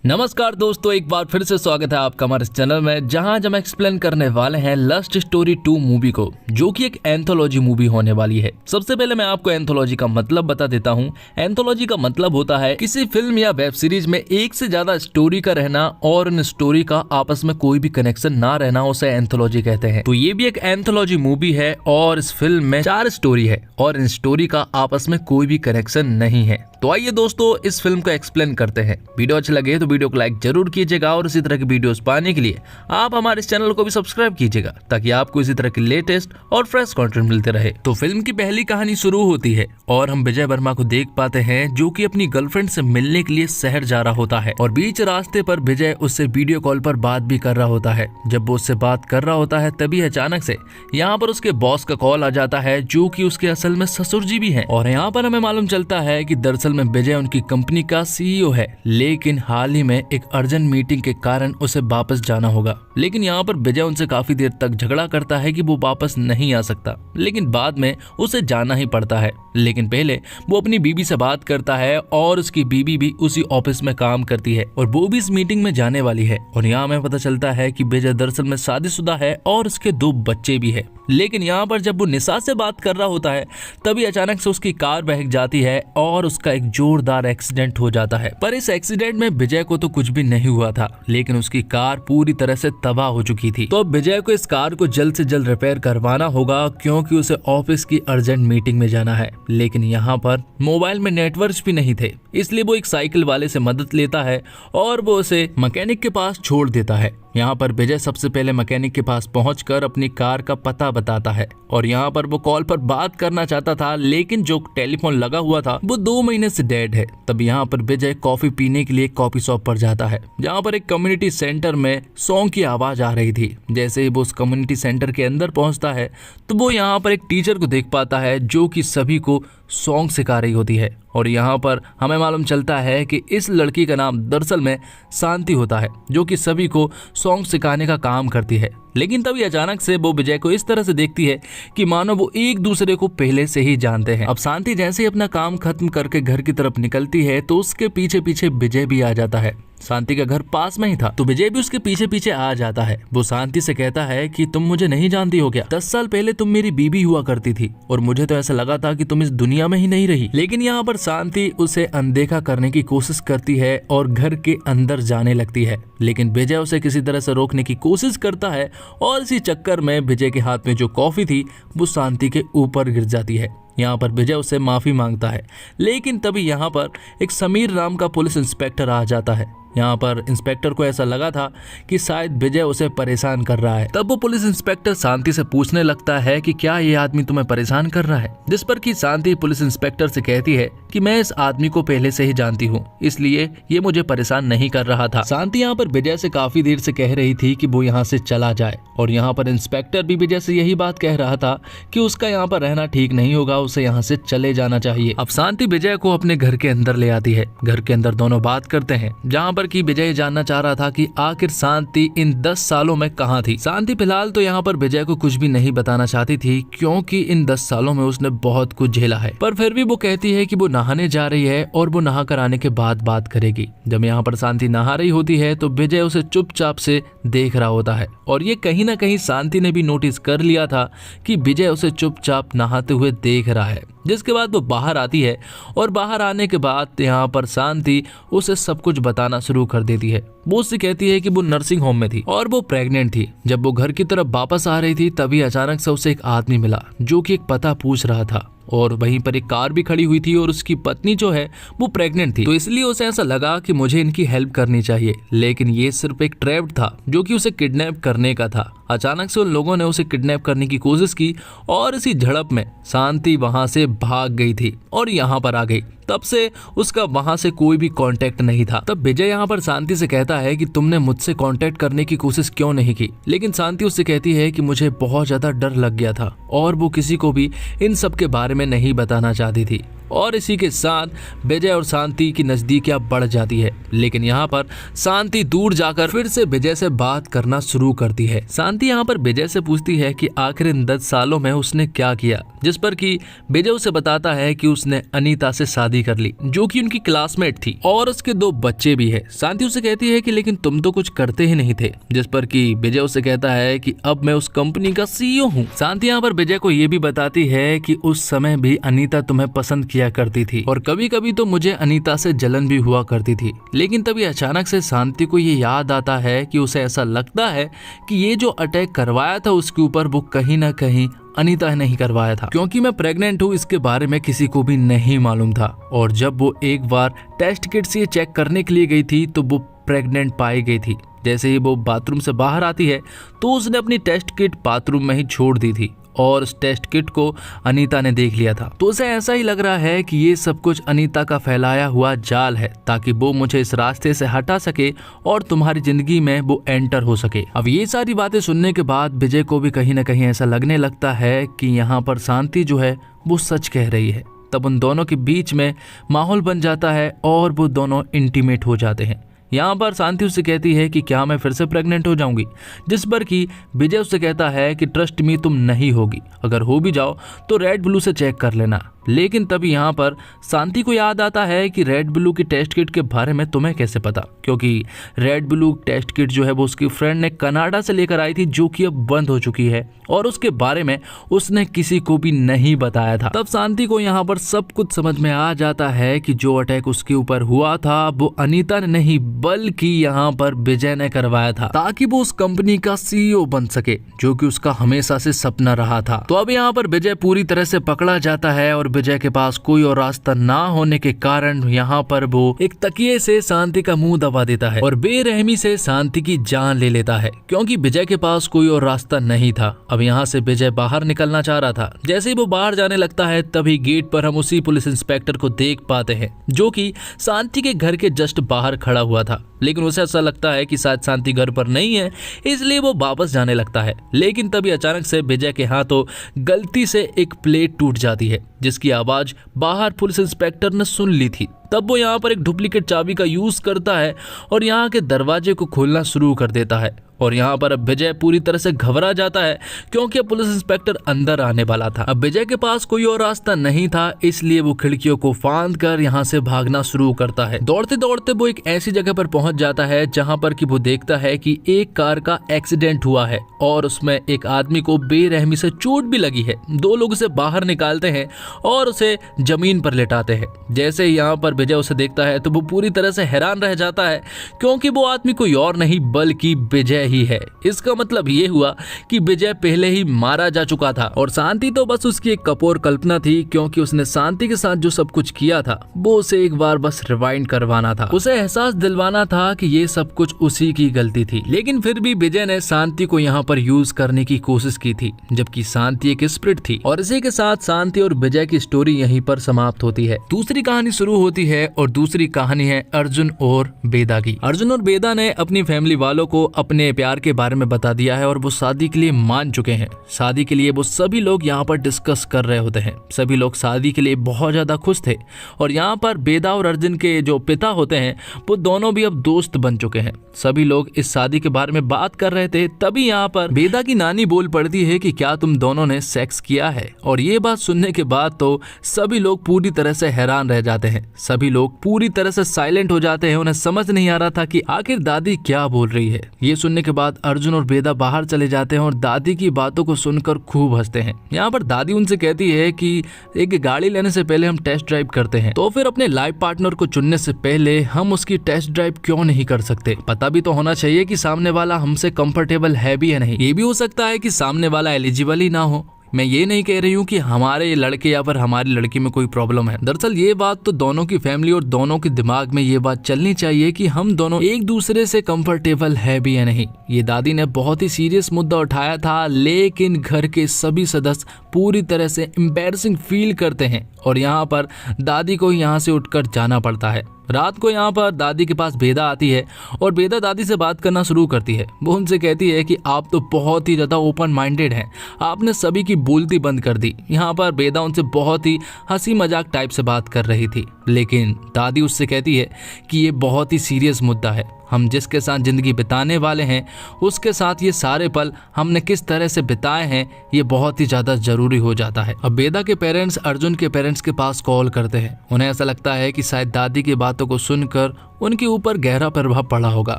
नमस्कार दोस्तों, एक बार फिर से स्वागत है आपका हमारे इस चैनल में, जहां आज हम एक्सप्लेन करने वाले हैं लस्ट स्टोरी 2 मूवी को, जो कि एक एंथोलॉजी मूवी होने वाली है। सबसे पहले मैं आपको एंथोलॉजी का मतलब बता देता हूं। एंथोलॉजी का मतलब होता है किसी फिल्म या वेब सीरीज में एक से ज्यादा स्टोरी का रहना और इन स्टोरी का आपस में कोई भी कनेक्शन ना रहना, उसे एंथोलॉजी कहते हैं। तो ये भी एक एंथोलॉजी मूवी है और इस फिल्म में 4 स्टोरी है और इन स्टोरी का आपस में कोई भी कनेक्शन नहीं है। तो आइए दोस्तों इस फिल्म को एक्सप्लेन करते हैं। वीडियो अच्छा लगे तो वीडियो को लाइक जरूर कीजिएगा और इसी तरह की वीडियोस पाने के लिए आप हमारे इस चैनल को भी सब्सक्राइब कीजिएगा, ताकि आपको इसी तरह के लेटेस्ट और फ्रेश कंटेंट मिलते रहे। तो फिल्म की पहली कहानी शुरू होती है और हम विजय वर्मा को देख पाते हैं, जो कि अपनी गर्लफ्रेंड से मिलने के लिए शहर जा रहा होता है और बीच रास्ते पर विजय उससे वीडियो कॉल पर बात भी कर रहा होता है। जब वो उससे बात कर रहा होता है तभी अचानक से यहाँ पर उसके बॉस का कॉल आ जाता है, जो कि उसके असल में ससुर जी भी हैं। और यहाँ पर हमें मालूम चलता है कि दरअसल में विजय उनकी कंपनी का सीईओ है, लेकिन हाल ही में एक अर्जेंट मीटिंग के कारण उसे वापस जाना होगा। लेकिन यहाँ पर विजय उनसे काफी देर तक झगड़ा करता है कि वो वापस नहीं आ सकता, लेकिन बाद में उसे जाना ही पड़ता है। लेकिन पहले वो अपनी बीबी से बात करता है और उसकी बीबी भी उसी ऑफिस में काम करती है और वो भी इस मीटिंग में जाने वाली है। और यहाँ हमें पता चलता है कि विजय दरअसल में शादीशुदा है और उसके 2 बच्चे भी है। लेकिन यहाँ पर जब वो निशा से बात कर रहा होता है तभी अचानक से उसकी कार बहक जाती है और उसका एक जोरदार एक्सीडेंट हो जाता है। पर इस एक्सीडेंट में विजय को तो कुछ भी नहीं हुआ था, लेकिन उसकी कार पूरी तरह से तबाह हो चुकी थी। तो अब विजय को इस कार को जल्द से जल्द रिपेयर करवाना होगा, क्योंकि उसे ऑफिस की अर्जेंट मीटिंग में जाना है। लेकिन यहाँ पर मोबाइल में नेटवर्क भी नहीं थे, इसलिए वो एक साइकिल वाले से मदद लेता है और वो उसे मैकेनिक के पास छोड़ देता है। यहाँ पर विजय सबसे पहले मैकेनिक के पास पहुंचकर अपनी कार का पता बताता है और यहाँ पर वो कॉल पर बात करना चाहता था, लेकिन जो टेलीफोन लगा हुआ था वो 2 महीने से डेड है। तब यहाँ पर विजय कॉफी पीने के लिए कॉफी शॉप पर जाता है, जहाँ पर एक कम्युनिटी सेंटर में सॉन्ग की आवाज आ रही थी। जैसे ही वो उस कम्युनिटी सेंटर के अंदर पहुंचता है तो वो यहाँ पर एक टीचर को देख पाता है, जो कि सभी को सॉन्ग सिखा रही होती है। और यहाँ पर हमें मालूम चलता है कि इस लड़की का नाम दरअसल में शांति होता है, जो कि सभी को सॉन्ग सिखाने का काम करती है। लेकिन तभी अचानक से वो विजय को इस तरह से देखती है कि मानो वो एक दूसरे को पहले से ही जानते हैं। अब शांति जैसे ही अपना काम खत्म करके घर की तरफ निकलती है तो उसके पीछे पीछे विजय भी आ जाता है। शांति का घर पास में ही था, तो विजय भी उसके पीछे पीछे आ जाता है। वो शांति से कहता है कि तुम मुझे नहीं जानती हो क्या? 10 साल पहले तुम मेरी बीबी हुआ करती थी और मुझे तो ऐसा लगा था कि तुम इस दुनिया में ही नहीं रही। लेकिन यहाँ पर शांति उसे अनदेखा करने की कोशिश करती है और घर के अंदर जाने लगती है। लेकिन विजय उसे किसी तरह से रोकने की कोशिश करता है और इसी चक्कर में विजय के हाथ में जो कॉफी थी वो शांति के ऊपर गिर जाती है। यहाँ पर विजय उससे माफी मांगता है, लेकिन तभी यहाँ पर एक समीर नाम का पुलिस इंस्पेक्टर आ जाता है। यहाँ पर इंस्पेक्टर को ऐसा लगा था कि शायद विजय उसे परेशान कर रहा है। तब वो पुलिस इंस्पेक्टर शांति से पूछने लगता है कि क्या ये आदमी तुम्हें परेशान कर रहा है? जिस पर कि शांति पुलिस इंस्पेक्टर से कहती है कि मैं इस आदमी को पहले से ही जानती हूँ, इसलिए ये मुझे परेशान नहीं कर रहा था। शांति यहाँ पर विजय से काफी देर से कह रही थी कि वो यहाँ से चला जाए और यहाँ पर इंस्पेक्टर भी विजय से यही बात कह रहा था कि उसका यहाँ पर रहना ठीक नहीं होगा, उसे यहाँ से चले जाना चाहिए। अब शांति विजय को अपने घर के अंदर ले आती है। घर के अंदर दोनों बात करते हैं, जहाँ कि विजय जानना चाह रहा था कि आखिर शांति इन 10 सालों में कहाँ थी। शांति फिलहाल तो यहाँ पर विजय को कुछ भी नहीं बताना चाहती थी, क्योंकि इन 10 सालों में उसने बहुत कुछ झेला है। पर फिर भी वो कहती है कि वो नहाने जा रही है और वो नहा कर आने के बाद बात करेगी। जब यहाँ पर शांति नहा रही होती है तो विजय उसे चुपचाप से देख रहा होता है और ये कहीं ना कहीं शांति ने भी नोटिस कर लिया था कि विजय उसे चुपचाप नहाते हुए देख रहा है। जिसके बाद वो बाहर आती है और बाहर आने के बाद यहाँ पर शांति उसे सब कुछ बताना शुरू कर देती है। वो उससे कहती है कि वो नर्सिंग होम में थी और वो प्रेग्नेंट थी। जब वो घर की तरफ वापस आ रही थी तभी अचानक से उसे एक आदमी मिला, जो कि एक पता पूछ रहा था और वहीं पर एक कार भी खड़ी हुई थी और उसकी पत्नी जो है वो प्रेग्नेंट थी। तो इसलिए उसे ऐसा लगा कि मुझे इनकी हेल्प करनी चाहिए, लेकिन ये सिर्फ एक ट्रैप था जो कि उसे किडनैप करने का था। अचानक से उन लोगों ने उसे किडनैप करने की कोशिश की और इसी झड़प में शांति वहां से भाग गई थी और यहाँ पर आ गई। तब से उसका वहां से कोई भी कांटेक्ट नहीं था। तब विजय यहाँ पर शांति से कहता है कि तुमने मुझसे कांटेक्ट करने की कोशिश क्यों नहीं की? लेकिन शांति उससे कहती है कि मुझे बहुत ज्यादा डर लग गया था और वो किसी को भी इन सब के बारे में नहीं बताना चाहती थी। और इसी के साथ विजय और शांति की नजदीकियां बढ़ जाती है। लेकिन यहाँ पर शांति दूर जाकर फिर से विजय से बात करना शुरू करती है। शांति यहाँ पर विजय से पूछती है कि आखिर इन 10 सालों में उसने क्या किया, जिस पर कि विजय उसे बताता है कि उसने अनीता से शादी कर ली, जो कि उनकी क्लासमेट थी और उसके 2 बच्चे भी है। शांति उसे कहती है कि लेकिन तुम तो कुछ करते ही नहीं थे, जिस पर कि विजय उसे कहता है कि अब मैं उस कंपनी का CEO हूँ। शांति यहाँ पर विजय को ये भी बताती है कि उस समय भी अनीता तुम्हें पसंद किया करती थी और कभी कभी तो मुझे अनीता से जलन भी हुआ करती थी। लेकिन तभी अचानक से शांति को ये याद आता है कि उसे ऐसा लगता है कि ये जो अटैक करवाया था उसके ऊपर वो कहीं ना कहीं अनीता ने ही करवाया था, क्योंकि मैं प्रेग्नेंट हूँ इसके बारे में किसी को भी नहीं मालूम था। और जब वो एक बार टेस्ट किट से चेक करने के लिए गई थी तो वो प्रेग्नेंट पाई गई थी। जैसे ही वो बाथरूम से बाहर आती है तो उसने अपनी टेस्ट किट बाथरूम में ही छोड़ दी थी और उस टेस्ट किट को अनीता ने देख लिया था। तो उसे ऐसा ही लग रहा है कि ये सब कुछ अनीता का फैलाया हुआ जाल है, ताकि वो मुझे इस रास्ते से हटा सके और तुम्हारी जिंदगी में वो एंटर हो सके। अब ये सारी बातें सुनने के बाद विजय को भी कहीं ना कहीं ऐसा लगने लगता है कि यहाँ पर शांति जो है वो सच कह रही है। तब उन दोनों के बीच में माहौल बन जाता है और वो दोनों इंटीमेट हो जाते हैं। यहाँ पर शांति उससे कहती है कि क्या मैं फिर से प्रेग्नेंट हो जाऊंगी, जिस पर कि विजय उससे कहता है कि ट्रस्ट मी तुम नहीं होगी, अगर हो भी जाओ तो रेड ब्लू से चेक कर लेना। लेकिन तभी यहाँ पर शांति को याद आता है कि रेड ब्लू की टेस्ट किट के बारे में तुम्हें कैसे पता, क्योंकि रेड ब्लू टेस्ट किट जो है वो उसकी फ्रेंड ने कनाडा से लेकर आई थी, जो कि अब बंद हो चुकी है और उसके बारे में उसने किसी को भी नहीं बताया था। तब शांति को यहाँ पर सब कुछ समझ में आ जाता है कि जो अटैक उसके ऊपर हुआ था वो अनीता ने नहीं बल्कि यहाँ पर विजय ने करवाया था, ताकि वो उस कंपनी का CEO बन सके, जो कि उसका हमेशा से सपना रहा था। तो अब यहाँ पर विजय पूरी तरह से पकड़ा जाता है और विजय के पास कोई और रास्ता ना होने के कारण यहाँ पर वो एक तकिए से शांति का मुंह दबा देता है और बेरहमी से शांति की जान ले लेता है, क्योंकि विजय के पास कोई और रास्ता नहीं था। अब यहाँ से विजय बाहर निकलना चाह रहा था। जैसे ही वो बाहर जाने लगता है तभी गेट पर हम उसी पुलिस इंस्पेक्टर को देख पाते हैं, जो कि शांति के घर के जस्ट बाहर खड़ा हुआ था। लेकिन उसे ऐसा लगता है कि शायद शांति घर पर नहीं है, इसलिए वो वापस जाने लगता है। लेकिन तभी अचानक से विजय के हाथों गलती से एक प्लेट टूट जाती है, जिसकी आवाज बाहर पुलिस इंस्पेक्टर ने सुन ली थी। तब वो यहाँ पर एक डुप्लीकेट चाबी का यूज करता है और यहाँ के दरवाजे को खोलना शुरू कर देता है। और यहाँ पर अब विजय पूरी तरह से घबरा जाता है, क्योंकि अब पुलिस इंस्पेक्टर अंदर आने वाला था। अब विजय के पास कोई और रास्ता नहीं था, इसलिए वो खिड़कियों को फांद कर यहाँ से भागना शुरू करता है। दौड़ते दौड़ते वो एक ऐसी जगह पर पहुंच जाता है जहाँ पर कि वो देखता है कि एक कार का एक्सीडेंट हुआ है और उसमें एक आदमी को बेरहमी से चोट भी लगी है। 2 लोग उसे बाहर निकालते हैं और उसे जमीन पर लेटाते हैं। जैसे ही यहाँ पर विजय उसे देखता है तो वो पूरी तरह से हैरान रह जाता है, क्योंकि वो आदमी कोई और नहीं बल्कि विजय ही है। इसका मतलब ये हुआ कि विजय पहले ही मारा जा चुका था और शांति तो बस उसकी एक कपोर कल्पना थी, क्योंकि उसने शांति के साथ जो सब कुछ किया था वो उसे एक बार बस रिवाइंड करवाना था, उसे एहसास दिलवाना था कि ये सब कुछ उसी की गलती थी। लेकिन फिर भी विजय ने शांति को यहाँ पर यूज करने की कोशिश की थी, जबकि शांति एक स्पिरिट थी। और इसी के साथ शांति और विजय की स्टोरी यहीं पर समाप्त होती है। दूसरी कहानी शुरू होती है और दूसरी कहानी है अर्जुन और वेदा की। अर्जुन और वेदा ने अपनी फैमिली वालों को अपने प्यार के बारे में बता दिया है और वो शादी के लिए मान चुके हैं। शादी के लिए वो सभी लोग यहाँ पर डिस्कस कर रहे होते हैं। सभी लोग शादी के लिए बहुत ज्यादा खुश थे और यहाँ पर वेदा और अर्जुन के जो पिता होते हैं वो दोनों भी अब दोस्त बन चुके हैं। सभी लोग इस शादी के बारे में बात कर रहे थे। तभी यहाँ पर वेदा की नानी बोल पड़ती है कि क्या तुम दोनों ने सेक्स किया है। और ये बात सुनने के बाद तो सभी लोग पूरी तरह से हैरान रह जाते हैं। सभी लोग पूरी तरह से साइलेंट हो जाते हैं। उन्हें समझ नहीं आ रहा था कि आखिर दादी क्या बोल रही है। ये सुनने के बाद अर्जुन और वेदा बाहर चले जाते हैं और दादी की बातों को सुनकर खूब हंसते हैं। यहाँ पर दादी उनसे कहती है कि एक गाड़ी लेने से पहले हम टेस्ट ड्राइव करते हैं, तो फिर अपने लाइफ पार्टनर को चुनने से पहले हम उसकी टेस्ट ड्राइव क्यों नहीं कर सकते। पता भी तो होना चाहिए कि सामने वाला हमसे कंफर्टेबल है भी या नहीं। ये भी हो सकता है कि सामने वाला एलिजिबल ही ना हो। मैं ये नहीं कह रही हूँ कि हमारे लड़के या फिर हमारी लड़की में कोई प्रॉब्लम है। दरअसल ये बात तो दोनों की फैमिली और दोनों के दिमाग में ये बात चलनी चाहिए कि हम दोनों एक दूसरे से कंफर्टेबल है भी या नहीं। ये दादी ने बहुत ही सीरियस मुद्दा उठाया था, लेकिन घर के सभी सदस्य पूरी तरह से एम्बैरसिंग फील करते हैं और यहाँ पर दादी को यहाँ से उठकर जाना पड़ता है। रात को यहाँ पर दादी के पास बेदा आती है और बेदा दादी से बात करना शुरू करती है। वो उनसे कहती है कि आप तो बहुत ही ज़्यादा ओपन माइंडेड हैं, आपने सभी की बोलती बंद कर दी। यहाँ पर बेदा उनसे बहुत ही हंसी मजाक टाइप से बात कर रही थी, लेकिन दादी उससे कहती है कि ये बहुत ही सीरियस मुद्दा है। हम जिसके साथ ज़िंदगी बिताने वाले हैं उसके साथ ये सारे पल हमने किस तरह से बिताए हैं ये बहुत ही ज़्यादा ज़रूरी हो जाता है। अब बेदा के पेरेंट्स अर्जुन के पेरेंट्स के पास कॉल करते हैं। उन्हें ऐसा लगता है कि शायद दादी की बातों को सुनकर उनके ऊपर गहरा प्रभाव पड़ा होगा,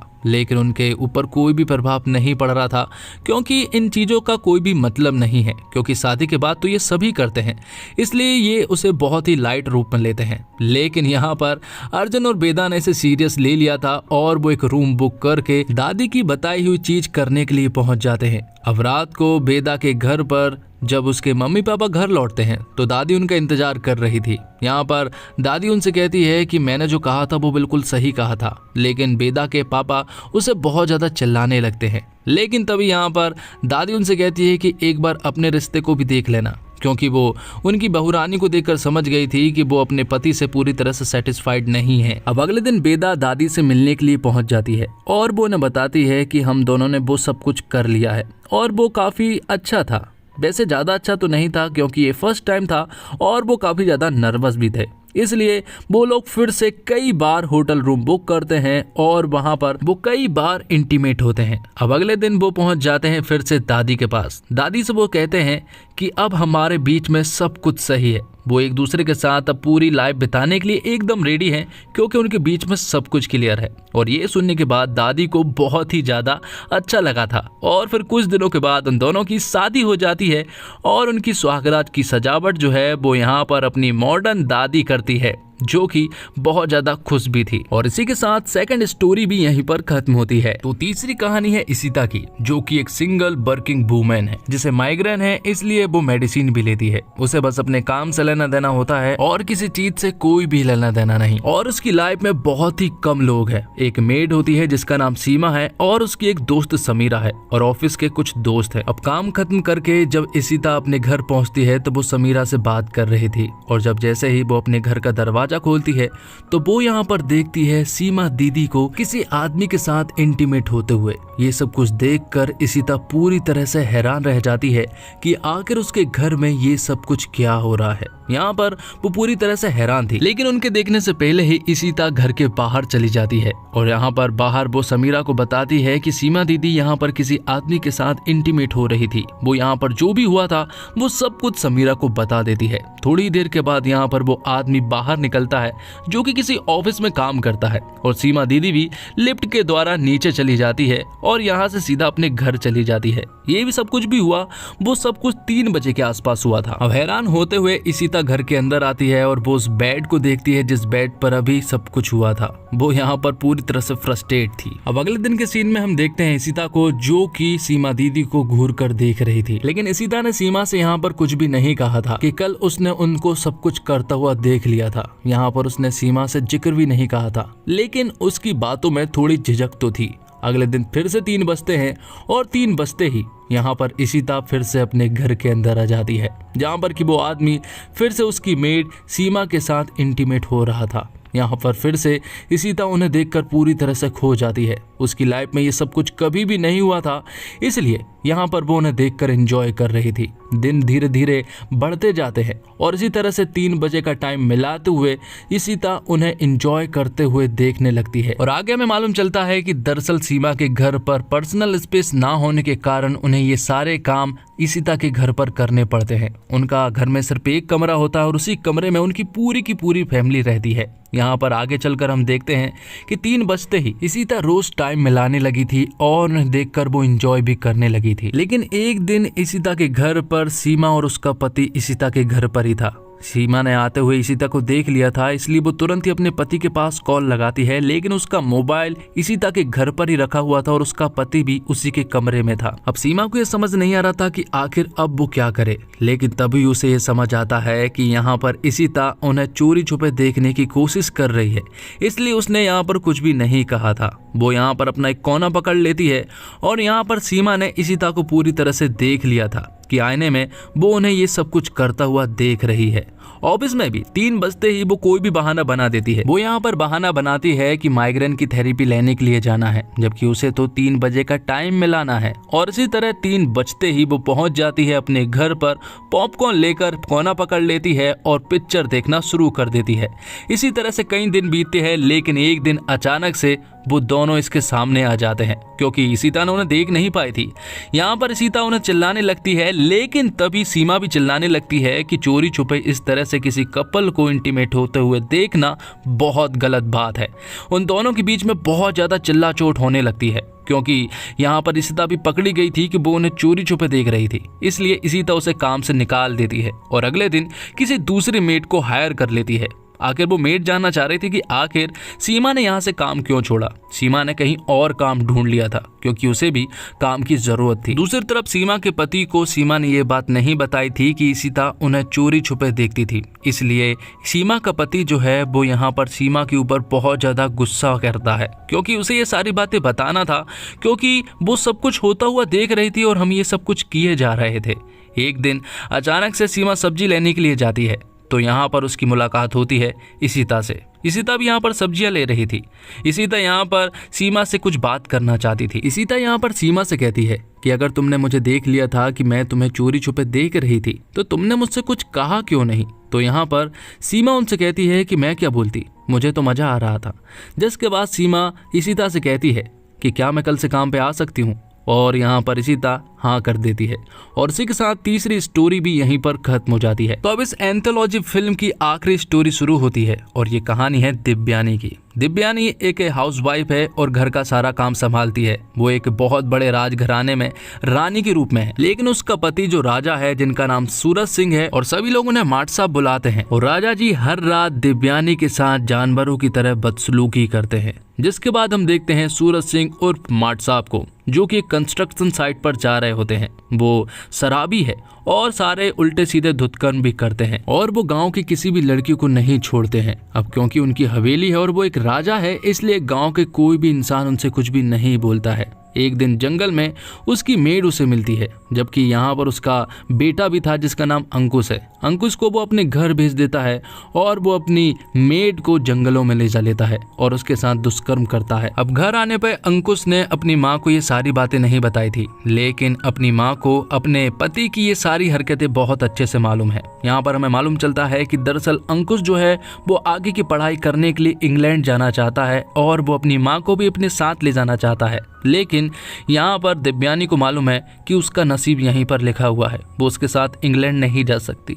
लेकिन उनके ऊपर कोई भी प्रभाव नहीं पड़ रहा था क्योंकि इन चीज़ों का कोई भी मतलब नहीं है, क्योंकि शादी के बाद तो ये सभी करते हैं, इसलिए ये उसे बहुत ही लाइट रूप में लेते हैं। लेकिन यहाँ पर अर्जुन और बेदा ने इसे सीरियस ले लिया था और वो एक रूम बुक करके दादी की बताई हुई चीज करने के लिए पहुंच जाते हैं। अब रात को बेदा के घर पर जब उसके मम्मी पापा घर लौटते हैं तो दादी उनका इंतजार कर रही थी। यहाँ पर दादी उनसे कहती है कि मैंने जो कहा था वो बिल्कुल सही कहा था, लेकिन बेदा के पापा उसे बहुत ज़्यादा चिल्लाने लगते हैं। लेकिन तभी यहाँ पर दादी उनसे कहती है कि एक बार अपने रिश्ते को भी देख लेना, क्योंकि वो उनकी बहुरानी को देखकर समझ गई थी कि वो अपने पति से पूरी तरह से सेटिस्फाइड नहीं है। अब अगले दिन बेदा दादी से मिलने के लिए पहुंच जाती है और वो उन्हें बताती है कि हम दोनों ने वो सब कुछ कर लिया है और वो काफ़ी अच्छा था। वैसे ज़्यादा अच्छा तो नहीं था क्योंकि ये फर्स्ट टाइम था और वो काफ़ी ज़्यादा नर्वस भी थे, इसलिए वो लोग फिर से कई बार होटल रूम बुक करते हैं और वहां पर वो कई बार इंटीमेट होते हैं। अब अगले दिन वो पहुंच जाते हैं फिर से दादी के पास। दादी से वो कहते हैं कि अब हमारे बीच में सब कुछ सही है। वो एक दूसरे के साथ अब पूरी लाइफ बिताने के लिए एकदम रेडी हैं क्योंकि उनके बीच में सब कुछ क्लियर है। और ये सुनने के बाद दादी को बहुत ही ज़्यादा अच्छा लगा था और फिर कुछ दिनों के बाद उन दोनों की शादी हो जाती है और उनकी सुहागरात की सजावट जो है वो यहाँ पर अपनी मॉडर्न दादी करती है, जो कि बहुत ज्यादा खुश भी थी। और इसी के साथ सेकंड स्टोरी भी यहीं पर खत्म होती है। तो तीसरी कहानी है इशिता की, जो कि एक सिंगल वर्किंग वूमेन है जिसे माइग्रेन है, इसलिए वो मेडिसिन भी लेती है। उसे बस अपने काम से लेना देना होता है और किसी चीज से कोई भी लेना देना नहीं। और उसकी लाइफ में बहुत ही कम लोग हैं। एक मेड होती है जिसका नाम सीमा है और उसकी एक दोस्त समीरा है और ऑफिस के कुछ दोस्त है। अब काम खत्म करके जब इशिता अपने घर पहुंचती है तो वो समीरा से बात कर रही थी और जब जैसे ही वो अपने घर का दरवाजा खोलती है तो वो यहाँ पर देखती है सीमा दीदी को किसी आदमी के साथ इंटीमेट होते हुए। ये सब कुछ देखकर इशिता पूरी तरह से हैरान रह जाती है कि आखिर उसके घर में ये सब कुछ क्या हो रहा है। यहाँ पर वो पूरी तरह से हैरान थी, लेकिन उनके देखने से पहले ही इशिता घर के बाहर चली जाती है और यहाँ पर बाहर वो समीरा को बताती है कि सीमा दीदी यहाँ पर किसी आदमी के साथ इंटीमेट हो रही थी। वो यहाँ पर जो भी हुआ था वो सब कुछ समीरा को बता देती है। थोड़ी देर के बाद यहाँ पर वो आदमी बाहर निकलता है जो कि किसी ऑफिस में काम करता है और सीमा दीदी भी लिफ्ट के द्वारा नीचे चली जाती है और यहाँ से सीधा अपने घर चली जाती है। ये भी सब कुछ भी हुआ वो सब कुछ 3 बजे के आसपास हुआ था। अब हैरान होते हुए इशिता घर के अंदर आती है और वो उस बेड को देखती है जिस बेड पर अभी सब कुछ हुआ था। वो यहाँ पर पूरी तरह से फ्रस्ट्रेट थी। अब अगले दिन के सीन में हम देखते हैं इशिता को जो कि सीमा दीदी को घूर कर देख रही थी, लेकिन इशिता ने सीमा से यहाँ पर कुछ भी नहीं कहा था कि कल उसने उनको सब कुछ करता हुआ देख लिया था। यहाँ पर उसने सीमा से जिक्र भी नहीं कहा था, लेकिन उसकी बातों में थोड़ी झिझक तो थी। अगले दिन फिर से 3 बजते हैं और 3 बजते ही यहाँ पर इशिता फिर से अपने घर के अंदर आ जाती है, जहाँ पर कि वो आदमी फिर से उसकी मेड सीमा के साथ इंटीमेट हो रहा था। यहाँ पर फिर से इशिता उन्हें देखकर पूरी तरह से खो जाती है। उसकी लाइफ में ये सब कुछ कभी भी नहीं हुआ था, इसलिए यहाँ पर वो उन्हें देखकर एंजॉय कर रही थी। दिन धीरे धीरे बढ़ते जाते हैं और इसी तरह से 3 बजे का टाइम मिलाते हुए इशिता उन्हें एंजॉय करते हुए देखने लगती है। और आगे हमें मालूम चलता है कि दरअसल सीमा के घर पर पर्सनल स्पेस ना होने के कारण उन्हें ये सारे काम इशिता के घर पर करने पड़ते हैं। उनका घर में सिर्फ एक कमरा होता है और उसी कमरे में उनकी की पूरी फैमिली रहती है। यहाँ पर आगे चलकर हम देखते हैं कि 3 बजते ही इशिता रोज टाइम मिलाने लगी थी और उन्हें देखकर वो एंजॉय भी करने लगी थी। लेकिन एक दिन इशिता के घर पर सीमा और उसका पति इशिता के घर पर ही था। सीमा ने आते हुए इशिता को देख लिया था, इसलिए वो तुरंत ही अपने पति के पास कॉल लगाती है, लेकिन उसका मोबाइल इशिता के घर पर ही रखा हुआ था और उसका पति भी उसी के कमरे में था। अब सीमा को ये समझ नहीं आ रहा था कि आखिर अब वो क्या करे, लेकिन तभी उसे ये समझ आता है कि यहाँ पर इशिता उन्हें चोरी छुपे देखने की कोशिश कर रही है, इसलिए उसने यहाँ पर कुछ भी नहीं कहा था। वो यहाँ पर अपना एक कोना पकड़ लेती है और यहाँ पर सीमा ने इशिता को पूरी तरह से देख लिया था। कि आईने में वो उन्हें ये सब कुछ करता हुआ देख रही है। ऑफिस में भी 3 बजते ही वो कोई भी बहाना बना देती है। वो यहाँ पर बहाना बनाती है कि माइग्रेन की थेरेपी लेने के लिए जाना है, जबकि उसे तो 3 बजे का टाइम मिलाना है। और इसी तरह 3 बजते ही वो पहुंच जाती है अपने घर पर, पॉपकॉर्न लेकर कोना पकड़ लेती है और पिक्चर देखना शुरू कर देती है। इसी तरह से कई दिन बीतते हैं, लेकिन एक दिन अचानक से वो दोनों इसके सामने आ जाते हैं, क्योंकि इशिता ने उन्हें देख नहीं पाई थी। यहाँ पर इशिता उन्हें चिल्लाने लगती है, लेकिन तभी सीमा भी चिल्लाने लगती है कि चोरी छुपे इस तरह से किसी कपल को इंटीमेट होते हुए देखना बहुत गलत बात है। उन दोनों के बीच में बहुत ज्यादा चिल्ला चोट होने लगती है, क्योंकि यहाँ पर इशिता भी पकड़ी गई थी कि वो उन्हें चोरी छुपे देख रही थी। इसलिए इशिता उसे काम से निकाल देती है और अगले दिन किसी दूसरे मेड को हायर कर लेती है। आखिर वो मेड जानना चाह रही थी कि आखिर सीमा ने यहाँ से काम क्यों छोड़ा। सीमा ने कहीं और काम ढूंढ लिया था, क्योंकि उसे भी काम की जरूरत थी। दूसरी तरफ सीमा के पति को सीमा ने ये बात नहीं बताई थी कि इशिता उन्हें चोरी छुपे देखती थी। इसलिए सीमा का पति जो है वो यहाँ पर सीमा के ऊपर बहुत ज्यादा गुस्सा करता है, क्योंकि उसे ये सारी बातें बताना था, क्योंकि वो सब कुछ होता हुआ देख रही थी और हम ये सब कुछ किए जा रहे थे। एक दिन अचानक से सीमा सब्जी लेने के लिए जाती है, तो यहाँ पर उसकी मुलाकात होती है इशिता से। इशिता भी यहाँ पर सब्जियां ले रही थी। इशिता यहाँ पर सीमा से कुछ बात करना चाहती थी। इशिता यहाँ पर सीमा से कहती है कि अगर तुमने मुझे देख लिया था कि मैं तुम्हें चोरी छुपे देख रही थी, तो तुमने मुझसे कुछ कहा क्यों नहीं। तो यहाँ पर सीमा उनसे कहती है कि मैं क्या बोलती, मुझे तो मजा आ रहा था। जिसके बाद सीमा इशिता से कहती है कि क्या मैं कल से काम पे आ सकती हूँ, और यहाँ पर इशिता हाँ कर देती है। और इसी के साथ तीसरी स्टोरी भी यहीं पर खत्म हो जाती है। तो अब इस एंथोलॉजी फिल्म की आखिरी स्टोरी शुरू होती है, और ये कहानी है दिव्यानी की। दिव्यानी एक हाउसवाइफ है और घर का सारा काम संभालती है। वो एक बहुत बड़े राजघराने में रानी के रूप में है, लेकिन उसका पति जो राजा है, जिनका नाम सूरज सिंह है, और सभी लोग उन्हें माट साहब बुलाते हैं। और राजा जी हर रात दिव्यानी के साथ जानवरों की तरह बदसलूकी करते हैं। जिसके बाद हम देखते हैं सूरज सिंह उर्फ माट साहब को, जो कि कंस्ट्रक्शन साइट पर जा रहे होते हैं। वो शराबी है और सारे उल्टे सीधे धुतकन भी करते हैं, और वो गांव की किसी भी लड़की को नहीं छोड़ते हैं। अब क्योंकि उनकी हवेली है और वो एक राजा है, इसलिए गांव के कोई भी इंसान उनसे कुछ भी नहीं बोलता है। एक दिन जंगल में उसकी मेड उसे मिलती है, जबकि यहाँ पर उसका बेटा भी था जिसका नाम अंकुश है। अंकुश को वो अपने घर भेज देता है और वो अपनी मेड को जंगलों में ले जा लेता है और उसके साथ दुष्कर्म करता है। अब घर आने पर अंकुश ने अपनी माँ को ये सारी बातें नहीं बताई थी, लेकिन अपनी माँ को अपने पति की ये सारी हरकतें बहुत अच्छे से मालूम है। यहाँ पर हमें मालूम चलता है कि दरअसल अंकुश जो है वो आगे की पढ़ाई करने के लिए इंग्लैंड जाना चाहता है और वो अपनी माँ को भी अपने साथ ले जाना चाहता है। लेकिन यहाँ पर दिव्यानी को मालूम है कि उसका नसीब यहीं पर लिखा हुआ है, वो उसके साथ इंग्लैंड नहीं जा सकती।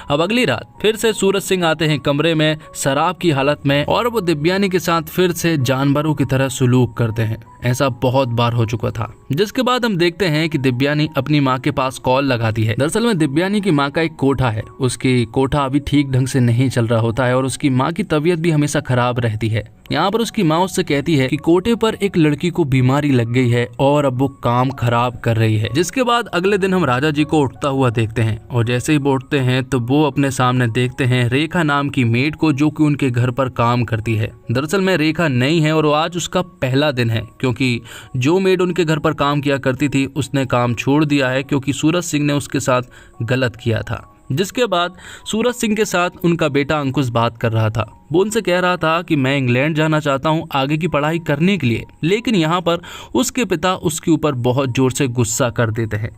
अब अगली रात फिर से सूरज सिंह आते हैं कमरे में शराब की हालत में, और वो दिव्यानी के साथ फिर से जानवरों की तरह सलूक करते हैं। ऐसा बहुत बार हो चुका था। जिसके बाद हम देखते हैं कि दिव्यानी अपनी माँ के पास कॉल लगाती है। दरअसल में दिव्यानी की माँ का एक कोठा है, उसकी कोठा अभी ठीक ढंग से नहीं चल रहा होता है और उसकी माँ की तबीयत भी हमेशा खराब रहती है। यहाँ पर उसकी माँ उससे कहती है कि कोठे पर एक लड़की को बीमारी लग गई है और अब वो काम खराब कर रही है। जिसके बाद अगले दिन हम राजा जी को उठता हुआ देखते हैं, और जैसे ही वो उठते हैं तो वो अपने सामने देखते हैं रेखा नाम की मेड को, जो कि उनके घर पर काम करती है। दरअसल में रेखा नई है और आज उसका पहला दिन है, क्योंकि जो मेड उनके घर पर काम किया करती थी उसने काम छोड़ दिया है, क्योंकि सूरज सिंह ने उसके साथ गलत किया था। जिसके बाद सूरज सिंह के साथ उनका बेटा अंकुश बात कर रहा था। वो उनसे कह रहा था कि मैं इंग्लैंड जाना चाहता हूँ आगे की पढ़ाई करने के लिए, लेकिन यहाँ पर उसके पिता उसके ऊपर बहुत जोर से गुस्सा कर देते हैं।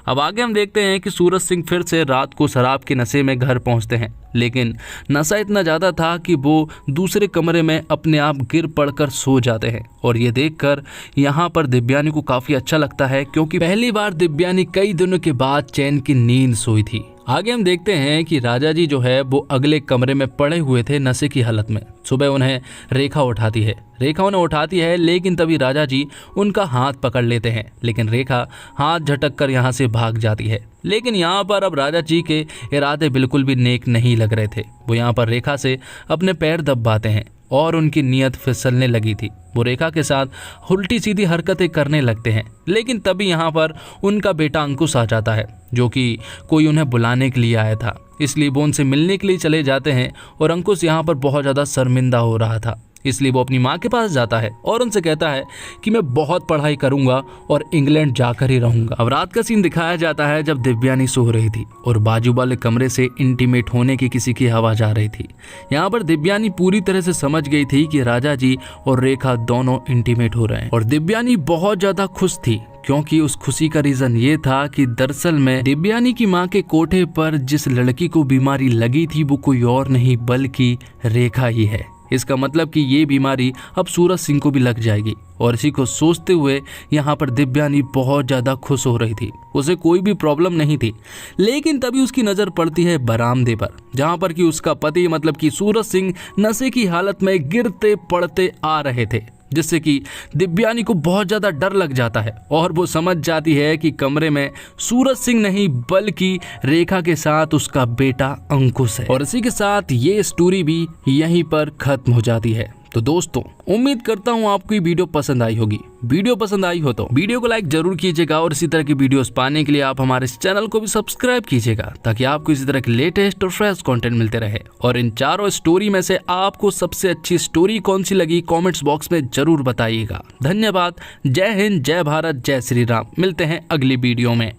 अब आगे हम देखते हैं कि सूरज सिंह फिर से रात को शराब के नशे में घर पहुँचते हैं, लेकिन नशा इतना ज़्यादा था कि वो दूसरे कमरे में अपने आप गिर पड़कर सो जाते हैं। और ये देखकर यहाँ पर दिव्यानी को काफ़ी अच्छा लगता है, क्योंकि पहली बार दिव्यानी कई दिनों के बाद चैन की नींद सोई थी। आगे हम देखते हैं कि राजा जी जो है वो अगले कमरे में पड़े हुए थे नशे की हालत में। सुबह उन्हें रेखा उठाती है, रेखा उन्हें उठाती है, लेकिन तभी राजा जी उनका हाथ पकड़ लेते हैं, लेकिन रेखा हाथ झटक कर यहाँ से भाग जाती है। लेकिन यहाँ पर अब राजा जी के इरादे बिल्कुल भी नेक नहीं लग रहे थे। वो यहाँ पर रेखा से अपने पैर दबाते हैं और उनकी नीयत फिसलने लगी थी। वो रेखा के साथ उल्टी सीधी हरकतें करने लगते हैं, लेकिन तभी यहाँ पर उनका बेटा अंकुश आ जाता है, जो कि कोई उन्हें बुलाने के लिए आया था। इसलिए वो उनसे मिलने के लिए चले जाते हैं और अंकुश यहाँ पर बहुत ज़्यादा शर्मिंदा हो रहा था। इसलिए वो अपनी माँ के पास जाता है और उनसे कहता है कि मैं बहुत पढ़ाई करूंगा और इंग्लैंड जाकर ही रहूंगा। अब रात का सीन दिखाया जाता है जब दिव्यानी सो रही थी और बाजू वाले कमरे से इंटीमेट होने की किसी की आवाज आ रही थी। यहाँ पर दिव्यानी पूरी तरह से समझ गई थी कि राजा जी और रेखा दोनों इंटीमेट हो रहे हैं और दिव्यानी बहुत ज्यादा खुश थी, क्योंकि उस खुशी का रीजन ये था कि दरअसल में दिव्यानी की माँ के कोठे पर जिस लड़की को बीमारी लगी थी वो कोई और नहीं बल्कि रेखा ही है। इसका मतलब कि ये बीमारी अब सूरज सिंह को भी लग जाएगी और इसी को सोचते हुए यहाँ पर दिव्यानी बहुत ज्यादा खुश हो रही थी। उसे कोई भी प्रॉब्लम नहीं थी, लेकिन तभी उसकी नजर पड़ती है बरामदे पर, जहाँ पर कि उसका पति मतलब कि सूरज सिंह नशे की हालत में गिरते पड़ते आ रहे थे, जिससे कि दिव्यानी को बहुत ज्यादा डर लग जाता है और वो समझ जाती है कि कमरे में सूरज सिंह नहीं बल्कि रेखा के साथ उसका बेटा अंकुश है। और इसी के साथ ये स्टोरी भी यहीं पर खत्म हो जाती है। तो दोस्तों, उम्मीद करता हूँ आपको ये वीडियो पसंद आई होगी। वीडियो पसंद आई हो तो वीडियो को लाइक जरूर कीजिएगा और इसी तरह की वीडियोस पाने के लिए आप हमारे इस चैनल को भी सब्सक्राइब कीजिएगा, ताकि आपको इसी तरह के लेटेस्ट और फ्रेश कंटेंट मिलते रहे। और इन चारों स्टोरी में से आपको सबसे अच्छी स्टोरी कौन सी लगी कॉमेंट्स बॉक्स में जरूर बताइएगा। धन्यवाद। जय हिंद, जय भारत, जय श्री राम। मिलते हैं अगली वीडियो में।